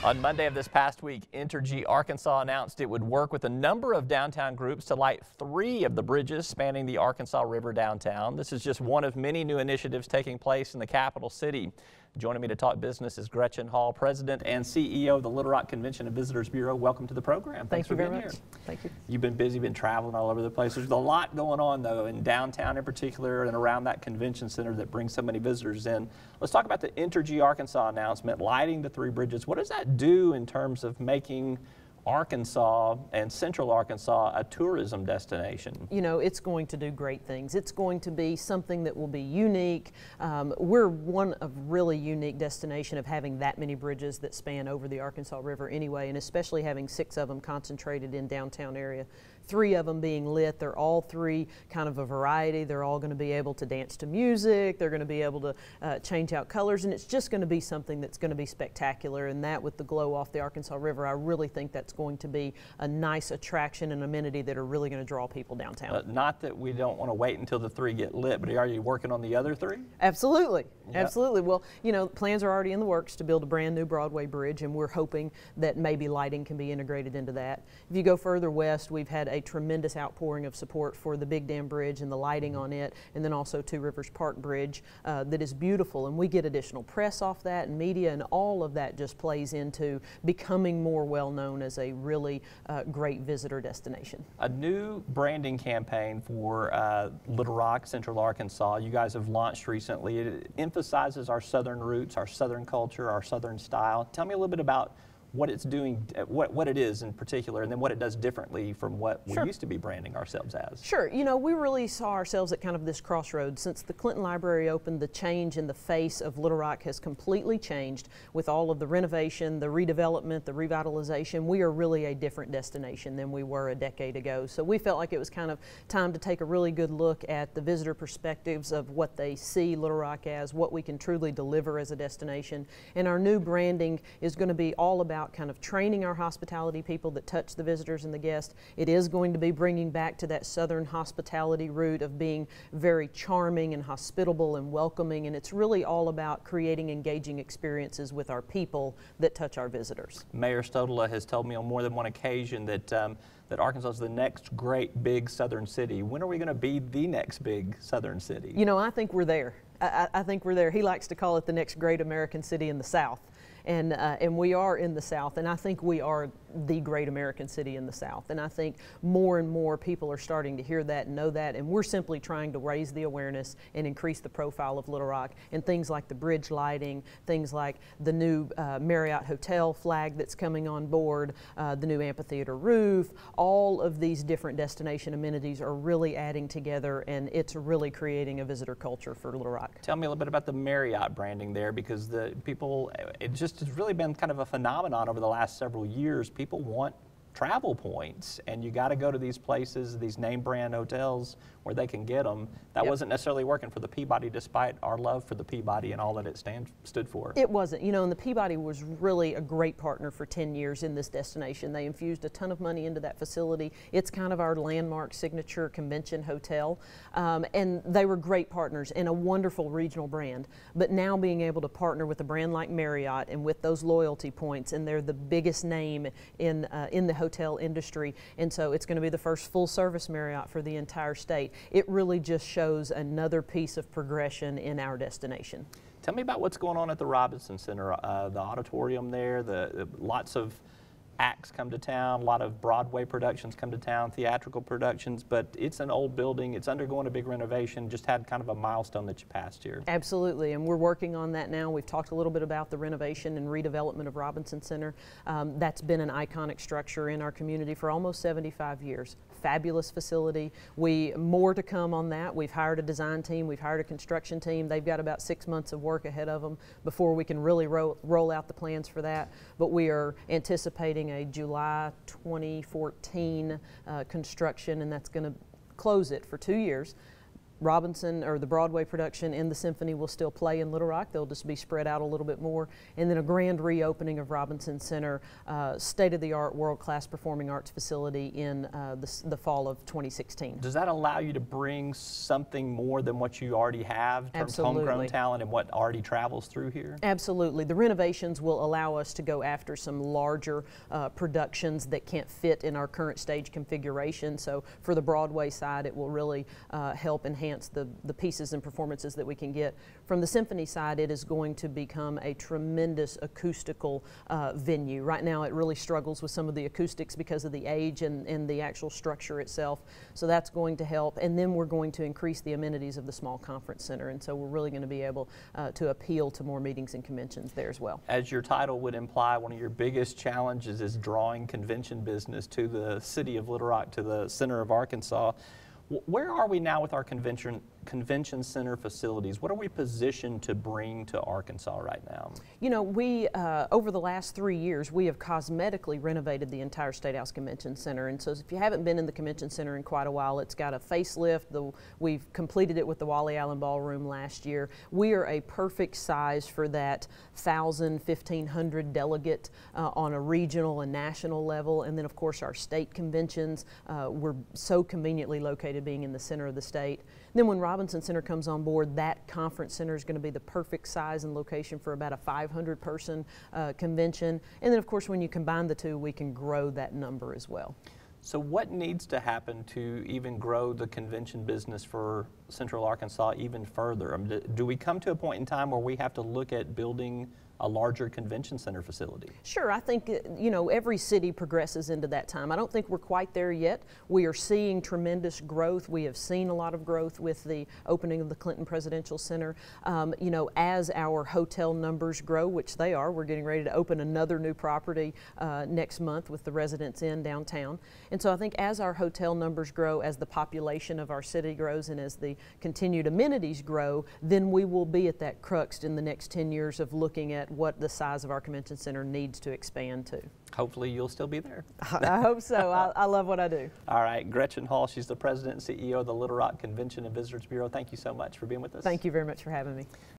On Monday of this past week, Entergy Arkansas announced it would work with a number of downtown groups to light 3 of the bridges spanning the Arkansas River downtown. This is just one of many new initiatives taking place in the capital city. Joining me to talk business is Gretchen Hall, President and CEO of the Little Rock Convention and Visitors Bureau. Welcome to the program. Thanks for being here. Thank you. You've been busy, been traveling all over the place. There's a lot going on, though, in downtown in particular and around that convention center that brings so many visitors in. Let's talk about the Entergy Arkansas announcement, lighting the 3 bridges. What does that do in terms of making Arkansas and Central Arkansas a tourism destination? You know, it's going to do great things. It's going to be something that will be unique. We're one of really unique destination of having that many bridges that span over the Arkansas River anyway, and especially having 6 of them concentrated in downtown area. 3 of them being lit. They're all 3 kind of a variety. They're all going to be able to dance to music. They're going to be able to change out colors, and it's just going to be something that's going to be spectacular. And that, with the glow off the Arkansas River, I really think that's going to be a nice attraction and amenity that are really going to draw people downtown. Not that we don't want to wait until the 3 get lit, but are you working on the other 3? Absolutely. Yep. Absolutely. Well, you know, plans are already in the works to build a brand new Broadway bridge, and we're hoping that maybe lighting can be integrated into that. If you go further west, we've had a tremendous outpouring of support for the Big Dam Bridge and the lighting on it, and then also Two Rivers Park Bridge that is beautiful, and we get additional press off that and media, and all of that just plays into becoming more well known as a really great visitor destination. A new branding campaign for Little Rock, Central Arkansas, you guys have launched recently. It emphasizes our southern roots, our southern culture, our southern style. Tell me a little bit about what it's doing, what it is in particular, and then what it does differently from what we used to be branding ourselves as. Sure. You know, we really saw ourselves at kind of this crossroads. Since the Clinton Library opened, the change in the face of Little Rock has completely changed with all of the renovation, the redevelopment, the revitalization. We are really a different destination than we were a decade ago. So we felt like it was kind of time to take a really good look at the visitor perspectives of what they see Little Rock as, what we can truly deliver as a destination. And our new branding is going to be all about kind of training our hospitality people that touch the visitors and the guests. It is going to be bringing back to that southern hospitality root of being very charming and hospitable and welcoming, and it's really all about creating engaging experiences with our people that touch our visitors. Mayor Stodola has told me on more than one occasion that that Arkansas is the next great big southern city. When are we going to be the next big southern city? You know, I think we're there. I think we're there. He likes to call it the next great American city in the South. And we are in the South, and I think we are the great American city in the South. And I think more and more people are starting to hear that and know that, and we're simply trying to raise the awareness and increase the profile of Little Rock, and things like the bridge lighting, things like the new Marriott hotel flag that's coming on board, the new amphitheater roof. All of these different destination amenities are really adding together, and it's really creating a visitor culture for Little Rock. Tell me a little bit about the Marriott branding there, because the people, it just has really been kind of a phenomenon over the last several years. People want travel points, and you got to go to these places, these name brand hotels where they can get them. That wasn't necessarily working for the Peabody, despite our love for the Peabody and all that it stood for. It wasn't. You know, and the Peabody was really a great partner for 10 years in this destination. They infused a ton of money into that facility. It's kind of our landmark signature convention hotel, and they were great partners and a wonderful regional brand. But now being able to partner with a brand like Marriott and with those loyalty points, and they're the biggest name in the hotel industry, and so it's going to be the first full-service Marriott for the entire state. It really just shows another piece of progression in our destination. Tell me about what's going on at the Robinson Center, the auditorium there. Lots of acts come to town, a lot of Broadway productions come to town, theatrical productions, but it's an old building. It's undergoing a big renovation. Just had kind of a milestone that you passed here. Absolutely, and we're working on that now. We've talked a little bit about the renovation and redevelopment of Robinson Center. That's been an iconic structure in our community for almost 75 years. Fabulous facility. More to come on that. We've hired a design team. We've hired a construction team. They've got about 6 months of work ahead of them before we can really roll out the plans for that. But we are anticipating a July 2014 construction, and that's going to close it for 2 years. Robinson, or the Broadway production, and the symphony will still play in Little Rock. They'll just be spread out a little bit more. And then a grand reopening of Robinson Center, state-of-the-art, world-class performing arts facility in the fall of 2016. Does that allow you to bring something more than what you already have in terms of homegrown talent and what already travels through here? Absolutely. The renovations will allow us to go after some larger productions that can't fit in our current stage configuration. So for the Broadway side, it will really help enhance the pieces and performances that we can get. From the symphony side, it is going to become a tremendous acoustical venue. Right now it really struggles with some of the acoustics because of the age and the actual structure itself. So that's going to help. And then we're going to increase the amenities of the small conference center. And so we're really going to be able to appeal to more meetings and conventions there as well. As your title would imply, one of your biggest challenges is drawing convention business to the city of Little Rock, to the center of Arkansas. Where are we now with our convention center facilities? What are we positioned to bring to Arkansas right now? You know, we, over the last 3 years, we have cosmetically renovated the entire State House Convention Center. And so if you haven't been in the convention center in quite a while, it's got a facelift. We've completed it with the Wally Allen Ballroom last year. We are a perfect size for that 1,000, 1,500 delegate on a regional and national level. And then, of course, our state conventions, we're so conveniently located being in the center of the state. Then when Robinson Center comes on board, that conference center is going to be the perfect size and location for about a 500-person convention. And then, of course, when you combine the two, we can grow that number as well. So what needs to happen to even grow the convention business for Central Arkansas even further? I mean, do we come to a point in time where we have to look at building a larger convention center facility? Sure, I think, you know, every city progresses into that time. I don't think we're quite there yet. We are seeing tremendous growth. We have seen a lot of growth with the opening of the Clinton Presidential Center. You know, as our hotel numbers grow, which they are, we're getting ready to open another new property next month with the Residence Inn downtown. And so I think as our hotel numbers grow, as the population of our city grows, and as the continued amenities grow, then we will be at that crux in the next 10 years of looking at what the size of our convention center needs to expand to. Hopefully you'll still be there. I hope so. I love what I do. All right, Gretchen Hall, she's the president and CEO of the Little Rock Convention and Visitors Bureau. Thank you so much for being with us. Thank you very much for having me.